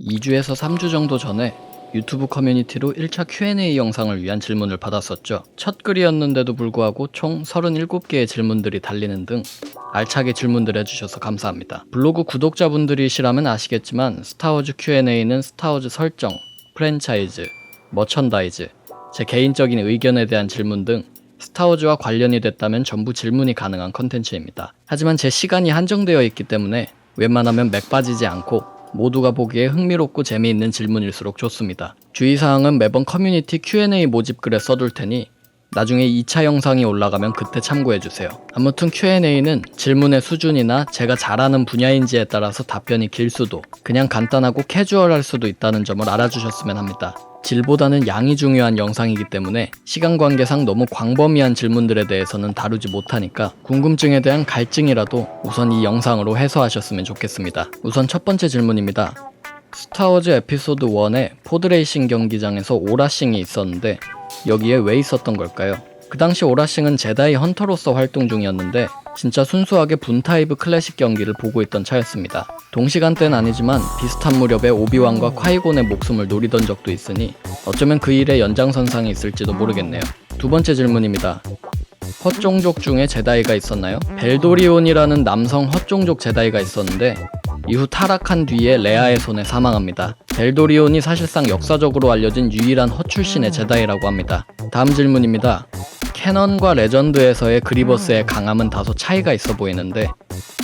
2주에서 3주 정도 전에 유튜브 커뮤니티로 1차 Q&A 영상을 위한 질문을 받았었죠. 첫 글이었는데도 불구하고 총 37개의 질문들이 달리는 등 알차게 질문들 해주셔서 감사합니다. 블로그 구독자분들이시라면 아시겠지만 스타워즈 Q&A는 스타워즈 설정, 프랜차이즈, 머천다이즈, 제 개인적인 의견에 대한 질문 등 스타워즈와 관련이 됐다면 전부 질문이 가능한 컨텐츠입니다. 하지만 제 시간이 한정되어 있기 때문에 웬만하면 맥 빠지지 않고 모두가 보기에 흥미롭고 재미있는 질문일수록 좋습니다. 주의사항은 매번 커뮤니티 Q&A 모집글에 써둘 테니 나중에 2차 영상이 올라가면 그때 참고해주세요. 아무튼 Q&A는 질문의 수준이나 제가 잘하는 분야인지에 따라서 답변이 길 수도, 그냥 간단하고 캐주얼할 수도 있다는 점을 알아주셨으면 합니다. 질보다는 양이 중요한 영상이기 때문에 시간 관계상 너무 광범위한 질문들에 대해서는 다루지 못하니까 궁금증에 대한 갈증이라도 우선 이 영상으로 해소하셨으면 좋겠습니다. 우선 첫 번째 질문입니다. 스타워즈 에피소드 1에 포드레이싱 경기장에서 오라싱이 있었는데 여기에 왜 있었던 걸까요? 그 당시 오라싱은 제다이 헌터로서 활동 중이었는데 진짜 순수하게 분타이브 클래식 경기를 보고 있던 차였습니다. 동시간대는 아니지만 비슷한 무렵에 오비완과 콰이곤의 목숨을 노리던 적도 있으니 어쩌면 그 일의 연장선상이 있을지도 모르겠네요. 두 번째 질문입니다. 헛종족 중에 제다이가 있었나요? 벨도리온이라는 남성 헛종족 제다이가 있었는데 이후 타락한 뒤에 레아의 손에 사망합니다. 벨도리온이 사실상 역사적으로 알려진 유일한 헛출신의 제다이라고 합니다. 다음 질문입니다. 캐넌과 레전드에서의 그리버스의 강함은 다소 차이가 있어 보이는데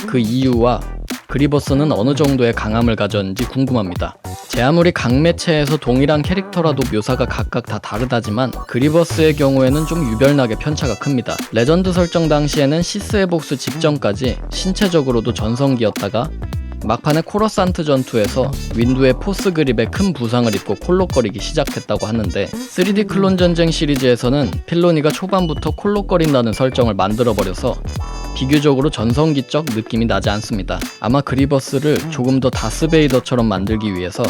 그 이유와 그리버스는 어느 정도의 강함을 가졌는지 궁금합니다. 제 아무리 각 매체에서 동일한 캐릭터라도 묘사가 각각 다 다르다지만 그리버스의 경우에는 좀 유별나게 편차가 큽니다. 레전드 설정 당시에는 시스의 복수 직전까지 신체적으로도 전성기였다가 막판에 코러산트 전투에서 윈두의 포스 그립에 큰 부상을 입고 콜록거리기 시작했다고 하는데 3D 클론 전쟁 시리즈에서는 필로니가 초반부터 콜록거린다는 설정을 만들어버려서 비교적으로 전성기적 느낌이 나지 않습니다. 아마 그리버스를 조금 더 다스베이더처럼 만들기 위해서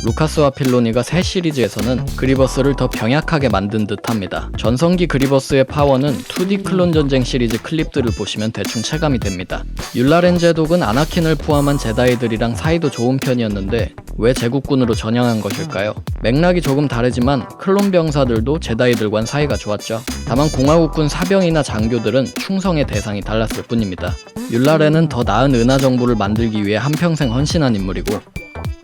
루카스와 필로니가 새 시리즈에서는 그리버스를 더 병약하게 만든 듯합니다. 전성기 그리버스의 파워는 2D 클론 전쟁 시리즈 클립들을 보시면 대충 체감이 됩니다. 율라렌 제독은 아나킨을 포함한 제다이들이랑 사이도 좋은 편이었는데 왜 제국군으로 전향한 것일까요? 맥락이 조금 다르지만 클론 병사들도 제다이들과는 사이가 좋았죠. 다만 공화국군 사병이나 장교들은 충성의 대상이 달랐을 뿐입니다. 율라렌은 더 나은 은하 정부를 만들기 위해 한평생 헌신한 인물이고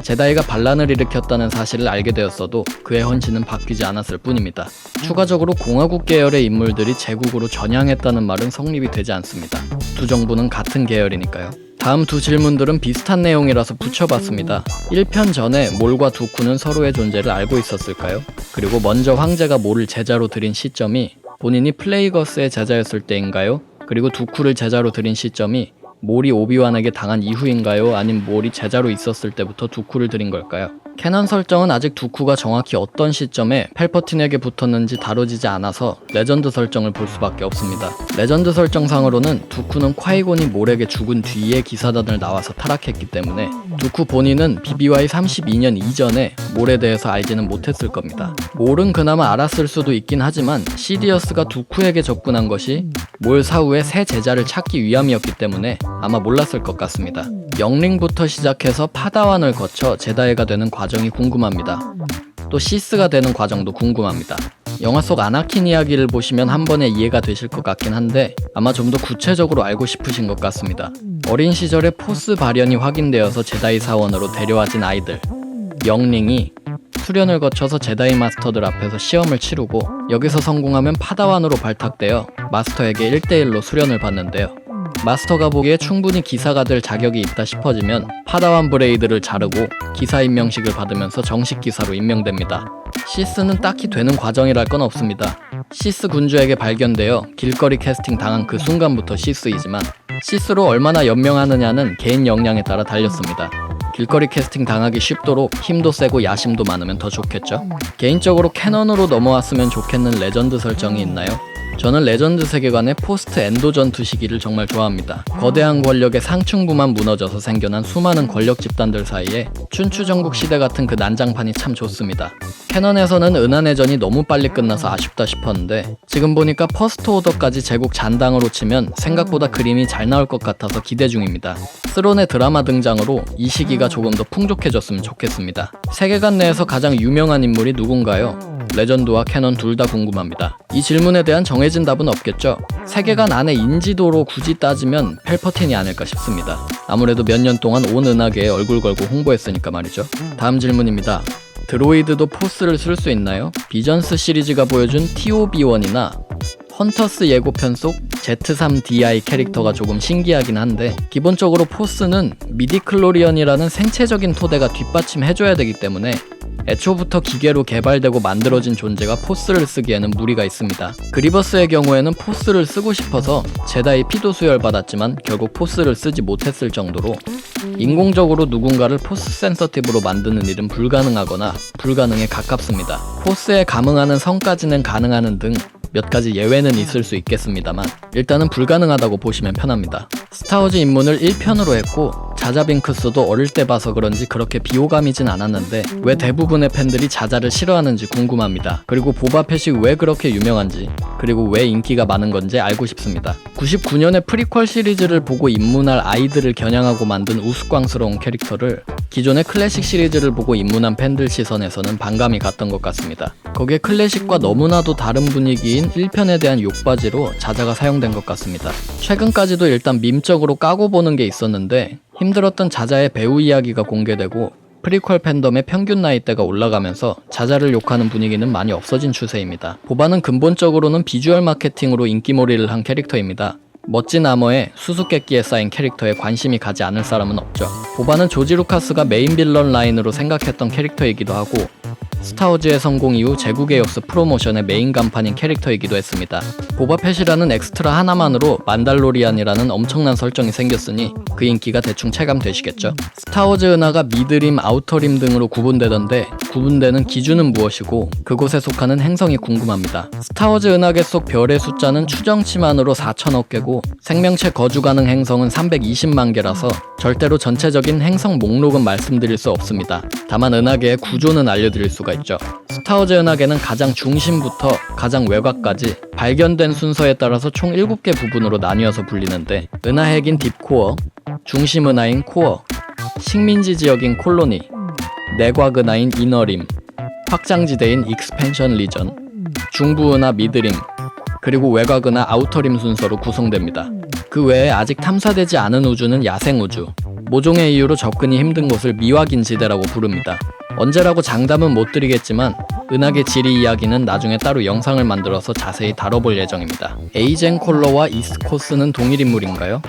제다이가 반란을 일으켰다는 사실을 알게 되었어도 그의 헌신은 바뀌지 않았을 뿐입니다. 추가적으로 공화국 계열의 인물들이 제국으로 전향했다는 말은 성립이 되지 않습니다. 두 정부는 같은 계열이니까요. 다음 두 질문들은 비슷한 내용이라서 붙여봤습니다. 1편 전에 몰과 두쿠는 서로의 존재를 알고 있었을까요? 그리고 먼저 황제가 몰을 제자로 들인 시점이 본인이 플레이거스의 제자였을 때인가요? 그리고 두쿠를 제자로 들인 시점이 몰이 오비완에게 당한 이후인가요? 아님 몰이 제자로 있었을 때부터 두쿠를 들인 걸까요? 캐넌 설정은 아직 두쿠가 정확히 어떤 시점에 팔퍼틴에게 붙었는지 다뤄지지 않아서 레전드 설정을 볼 수밖에 없습니다. 레전드 설정상으로는 두쿠는 콰이곤이 몰에게 죽은 뒤에 기사단을 나와서 타락했기 때문에 두쿠 본인은 BBY 32년 이전에 몰에 대해서 알지는 못했을 겁니다. 몰은 그나마 알았을 수도 있긴 하지만 시디어스가 두쿠에게 접근한 것이 몰 사후에 새 제자를 찾기 위함이었기 때문에 아마 몰랐을 것 같습니다. 영링부터 시작해서 파다완을 거쳐 제다이가 되는 과정이 궁금합니다. 또 시스가 되는 과정도 궁금합니다. 영화 속 아나킨 이야기를 보시면 한 번에 이해가 되실 것 같긴 한데 아마 좀 더 구체적으로 알고 싶으신 것 같습니다. 어린 시절에 포스 발현이 확인되어서 제다이 사원으로 데려와진 아이들 영링이 수련을 거쳐서 제다이 마스터들 앞에서 시험을 치르고 여기서 성공하면 파다완으로 발탁되어 마스터에게 1대1로 수련을 받는데요. 마스터가 보기에 충분히 기사가 될 자격이 있다 싶어지면 파다완 브레이드를 자르고 기사 임명식을 받으면서 정식 기사로 임명됩니다. 시스는 딱히 되는 과정이랄 건 없습니다. 시스 군주에게 발견되어 길거리 캐스팅 당한 그 순간부터 시스이지만 시스로 얼마나 연명하느냐는 개인 역량에 따라 달렸습니다. 길거리 캐스팅 당하기 쉽도록 힘도 세고 야심도 많으면 더 좋겠죠? 개인적으로 캐넌으로 넘어왔으면 좋겠는 레전드 설정이 있나요? 저는 레전드 세계관의 포스트 엔도 전투 시기를 정말 좋아합니다. 거대한 권력의 상층부만 무너져서 생겨난 수많은 권력 집단들 사이에 춘추 전국 시대 같은 그 난장판이 참 좋습니다. 캐논에서는 은하내전이 너무 빨리 끝나서 아쉽다 싶었는데 지금 보니까 퍼스트 오더까지 제국 잔당으로 치면 생각보다 그림이 잘 나올 것 같아서 기대 중입니다. 스론의 드라마 등장으로 이 시기가 조금 더 풍족해졌으면 좋겠습니다. 세계관 내에서 가장 유명한 인물이 누군가요? 레전드와 캐논 둘 다 궁금합니다. 이 질문에 대한 정해진 답은 없겠죠. 세계관 안에 인지도로 굳이 따지면 펠퍼틴이 아닐까 싶습니다. 아무래도 몇 년 동안 온 은하계에 얼굴 걸고 홍보했으니까 말이죠. 다음 질문입니다. 드로이드도 포스를 쓸 수 있나요? 비전스 시리즈가 보여준 TOB1이나 헌터스 예고편 속 Z3DI 캐릭터가 조금 신기하긴 한데 기본적으로 포스는 미디클로리언이라는 생체적인 토대가 뒷받침해줘야 되기 때문에 애초부터 기계로 개발되고 만들어진 존재가 포스를 쓰기에는 무리가 있습니다. 그리버스의 경우에는 포스를 쓰고 싶어서 제다이 피도 수혈받았지만 결국 포스를 쓰지 못했을 정도로 인공적으로 누군가를 포스 센서티브로 만드는 일은 불가능하거나 불가능에 가깝습니다. 포스에 감응하는 성까지는 가능하는 등 몇 가지 예외는 있을 수 있겠습니다만 일단은 불가능하다고 보시면 편합니다. 스타워즈 입문을 1편으로 했고 자자빙크스도 어릴 때 봐서 그런지 그렇게 비호감이진 않았는데 왜 대부분의 팬들이 자자를 싫어하는지 궁금합니다. 그리고 보바펫이 왜 그렇게 유명한지 그리고 왜 인기가 많은 건지 알고 싶습니다. 99년에 프리퀄 시리즈를 보고 입문할 아이들을 겨냥하고 만든 우스꽝스러운 캐릭터를 기존의 클래식 시리즈를 보고 입문한 팬들 시선에서는 반감이 갔던 것 같습니다. 거기에 클래식과 너무나도 다른 분위기인 1편에 대한 욕바지로 자자가 사용된 것 같습니다. 최근까지도 일단 밈적으로 까고 보는 게 있었는데 힘들었던 자자의 배우 이야기가 공개되고 프리퀄 팬덤의 평균 나이대가 올라가면서 자자를 욕하는 분위기는 많이 없어진 추세입니다. 보바는 근본적으로는 비주얼 마케팅으로 인기몰이를 한 캐릭터입니다. 멋진 아머에 수수께끼에 쌓인 캐릭터에 관심이 가지 않을 사람은 없죠. 보바는 조지 루카스가 메인 빌런 라인으로 생각했던 캐릭터이기도 하고 스타워즈의 성공 이후 제국의 역스 프로모션의 메인 간판인 캐릭터이기도 했습니다. 보바펫이라는 엑스트라 하나만으로 만달로리안이라는 엄청난 설정이 생겼으니 그 인기가 대충 체감되시겠죠. 스타워즈 은하가 미드림, 아우터림 등으로 구분되던데 구분되는 기준은 무엇이고 그곳에 속하는 행성이 궁금합니다. 스타워즈 은하계 속 별의 숫자는 추정치만으로 4천억 개고 생명체 거주 가능 행성은 320만 개라서 절대로 전체적인 행성 목록은 말씀드릴 수 없습니다. 다만 은하계의 구조는 알려드릴 수가 있죠. 스타워즈 은하계는 가장 중심부터 가장 외곽까지 발견된 순서에 따라서 총 7개 부분으로 나뉘어서 불리는데 은하핵인 딥코어, 중심 은하인 코어, 식민지 지역인 콜로니, 내곽 은하인 이너림, 확장지대인 익스펜션 리전, 중부 은하 미드림, 그리고 외곽 은하 아우터림 순서로 구성됩니다. 그 외에 아직 탐사되지 않은 우주는 야생우주, 모종의 이유로 접근이 힘든 곳을 미확인 지대라고 부릅니다. 언제라고 장담은 못 드리겠지만 은하계 지리 이야기는 나중에 따로 영상을 만들어서 자세히 다뤄볼 예정입니다. 에이젠 콜러와 이스코스는 동일 인물인가요?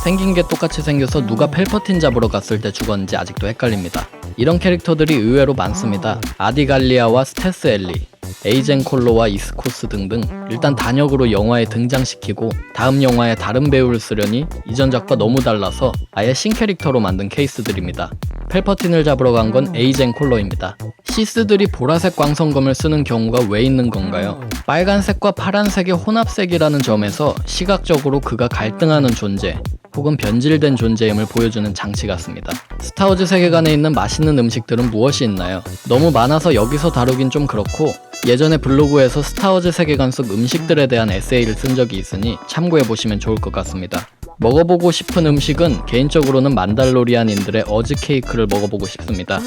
생긴 게 똑같이 생겨서 누가 펠퍼틴 잡으러 갔을 때 죽었는지 아직도 헷갈립니다. 이런 캐릭터들이 의외로 많습니다. 아디갈리아와 스테스 엘리, 에이젠 콜로와 이스코스 등등 일단 단역으로 영화에 등장시키고 다음 영화에 다른 배우를 쓰려니 이전 작과 너무 달라서 아예 신캐릭터로 만든 케이스들입니다. 펠퍼틴을 잡으러 간 건 에이젠 콜로입니다. 시스들이 보라색 광선검을 쓰는 경우가 왜 있는 건가요? 빨간색과 파란색의 혼합색이라는 점에서 시각적으로 그가 갈등하는 존재 혹은 변질된 존재임을 보여주는 장치 같습니다. 스타워즈 세계관에 있는 맛있는 음식들은 무엇이 있나요? 너무 많아서 여기서 다루긴 좀 그렇고 예전에 블로그에서 스타워즈 세계관 속 음식들에 대한 에세이를 쓴 적이 있으니 참고해보시면 좋을 것 같습니다. 먹어보고 싶은 음식은 개인적으로는 만달로리안인들의 어즈 케이크를 먹어보고 싶습니다.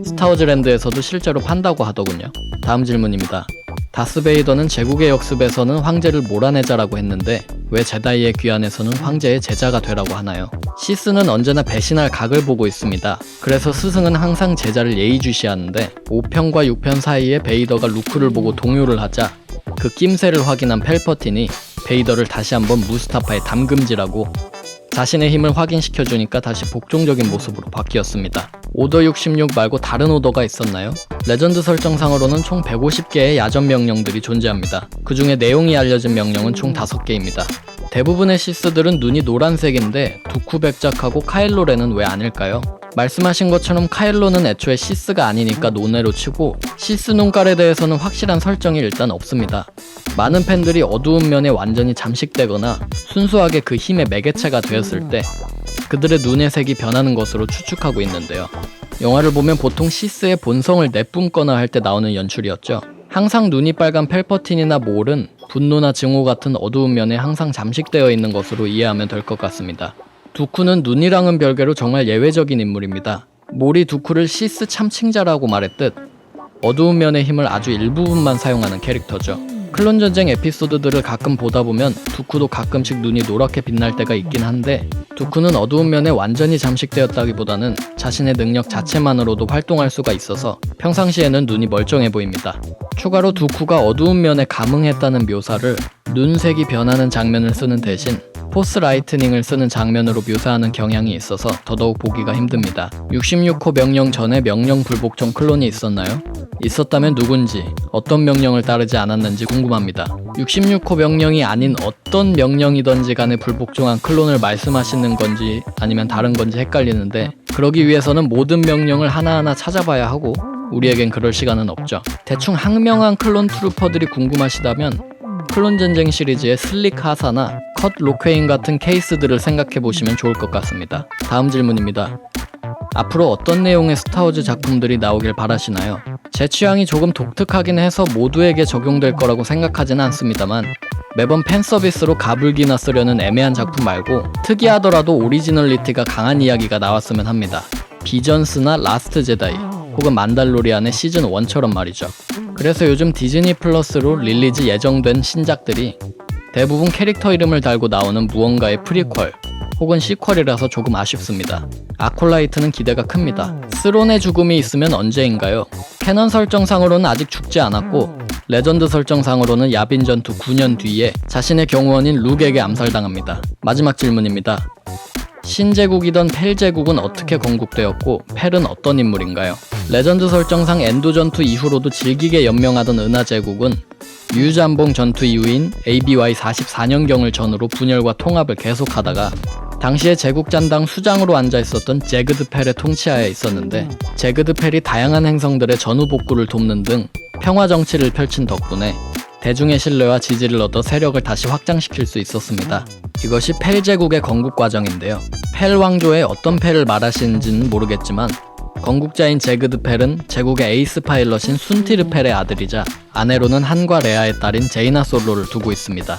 스타워즈랜드에서도 실제로 판다고 하더군요. 다음 질문입니다. 다스베이더는 제국의 역습에서는 황제를 몰아내자라고 했는데 왜 제다이의 귀환에서는 황제의 제자가 되라고 하나요? 시스는 언제나 배신할 각을 보고 있습니다. 그래서 스승은 항상 제자를 예의주시하는데 5편과 6편 사이에 베이더가 루크를 보고 동요를 하자 그 낌새를 확인한 펠퍼틴이 베이더를 다시 한번 무스타파에 담금질하고 자신의 힘을 확인시켜주니까 다시 복종적인 모습으로 바뀌었습니다. 오더 66 말고 다른 오더가 있었나요? 레전드 설정상으로는 총 150개의 야전 명령들이 존재합니다. 그 중에 내용이 알려진 명령은 총 5개입니다. 대부분의 시스들은 눈이 노란색인데 두쿠백작하고 카일로렌은 왜 아닐까요? 말씀하신 것처럼 카일로는 애초에 시스가 아니니까 논외로 치고 시스 눈깔에 대해서는 확실한 설정이 일단 없습니다. 많은 팬들이 어두운 면에 완전히 잠식되거나 순수하게 그 힘의 매개체가 되었을 때 그들의 눈의 색이 변하는 것으로 추측하고 있는데요. 영화를 보면 보통 시스의 본성을 내뿜거나 할 때 나오는 연출이었죠. 항상 눈이 빨간 펠퍼틴이나 몰은 분노나 증오 같은 어두운 면에 항상 잠식되어 있는 것으로 이해하면 될 것 같습니다. 두쿠는 눈이랑은 별개로 정말 예외적인 인물입니다. 몰이 두쿠를 시스 참칭자라고 말했듯 어두운 면의 힘을 아주 일부분만 사용하는 캐릭터죠. 클론 전쟁 에피소드들을 가끔 보다 보면 두쿠도 가끔씩 눈이 노랗게 빛날 때가 있긴 한데 두쿠는 어두운 면에 완전히 잠식되었다기보다는 자신의 능력 자체만으로도 활동할 수가 있어서 평상시에는 눈이 멀쩡해 보입니다. 추가로 두쿠가 어두운 면에 감응했다는 묘사를 눈색이 변하는 장면을 쓰는 대신 포스 라이트닝을 쓰는 장면으로 묘사하는 경향이 있어서 더더욱 보기가 힘듭니다. 66호 명령 전에 명령 불복종 클론이 있었나요? 있었다면 누군지, 어떤 명령을 따르지 않았는지 궁금합니다. 66호 명령이 아닌 어떤 명령이던지 간에 불복종한 클론을 말씀하시는 건지 아니면 다른 건지 헷갈리는데 그러기 위해서는 모든 명령을 하나하나 찾아봐야 하고 우리에겐 그럴 시간은 없죠. 대충 항명한 클론 트루퍼들이 궁금하시다면 클론 전쟁 시리즈의 슬릭 하사나 컷 로케인 같은 케이스들을 생각해보시면 좋을 것 같습니다. 다음 질문입니다. 앞으로 어떤 내용의 스타워즈 작품들이 나오길 바라시나요? 제 취향이 조금 독특하긴 해서 모두에게 적용될 거라고 생각하지는 않습니다만 매번 팬서비스로 가불기나 쓰려는 애매한 작품 말고 특이하더라도 오리지널리티가 강한 이야기가 나왔으면 합니다. 비전스나 라스트 제다이 혹은 만달로리안의 시즌 1처럼 말이죠. 그래서 요즘 디즈니 플러스로 릴리즈 예정된 신작들이 대부분 캐릭터 이름을 달고 나오는 무언가의 프리퀄 혹은 시퀄이라서 조금 아쉽습니다. 아콜라이트는 기대가 큽니다. 스론의 죽음이 있으면 언제인가요? 캐넌 설정상으로는 아직 죽지 않았고 레전드 설정상으로는 야빈 전투 9년 뒤에 자신의 경호원인 룩에게 암살당합니다. 마지막 질문입니다. 신제국이던 펠제국은 어떻게 건국되었고 펠은 어떤 인물인가요? 레전드 설정상 엔도 전투 이후로도 질기게 연명하던 은하제국은 유잠봉 전투 이후인 ABY 44년경을 전후로 분열과 통합을 계속하다가 당시에 제국잔당 수장으로 앉아있었던 제그드 펠의 통치하에 있었는데 제그드 펠이 다양한 행성들의 전후 복구를 돕는 등 평화 정치를 펼친 덕분에 대중의 신뢰와 지지를 얻어 세력을 다시 확장시킬 수 있었습니다. 이것이 펠 제국의 건국 과정인데요. 펠 왕조의 어떤 펠을 말하시는지는 모르겠지만 건국자인 제그드 펠은 제국의 에이스 파일럿인 순티르 펠의 아들이자 아내로는 한과 레아의 딸인 제이나 솔로를 두고 있습니다.